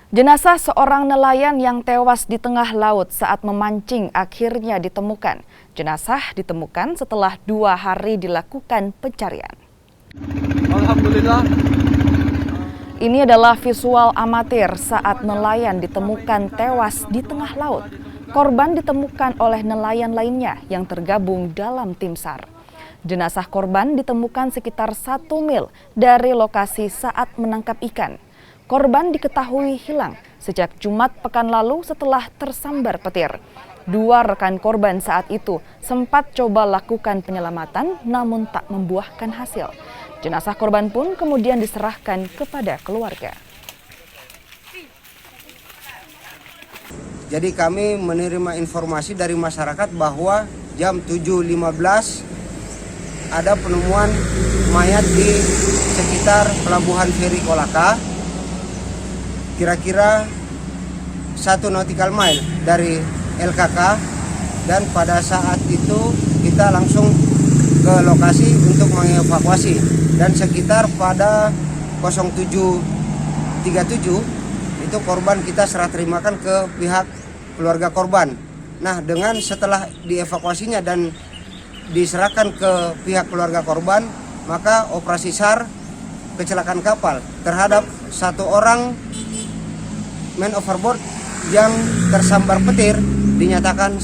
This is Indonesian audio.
Jenazah seorang nelayan yang tewas di tengah laut saat memancing akhirnya ditemukan. Jenazah ditemukan setelah 2 hari dilakukan pencarian. Alhamdulillah. Ini adalah visual amatir saat nelayan ditemukan tewas di tengah laut. Korban ditemukan oleh nelayan lainnya yang tergabung dalam tim SAR. Jenazah korban ditemukan sekitar 1 mil dari lokasi saat menangkap ikan. Korban diketahui hilang sejak Jumat pekan lalu setelah tersambar petir. 2 rekan korban saat itu sempat coba lakukan penyelamatan namun tak membuahkan hasil. Jenazah korban pun kemudian diserahkan kepada keluarga. Jadi kami menerima informasi dari masyarakat bahwa jam 7.15 ada penemuan mayat di sekitar Pelabuhan Feri Kolaka. Kira-kira 1 nautical mile dari LKK, dan pada saat itu kita langsung ke lokasi untuk mengevakuasi, dan sekitar pada 07.37 itu korban kita serah terimakan ke pihak keluarga korban. Nah, dengan setelah dievakuasinya dan diserahkan ke pihak keluarga korban, maka operasi SAR kecelakaan kapal terhadap 1 orang man overboard yang tersambar petir dinyatakan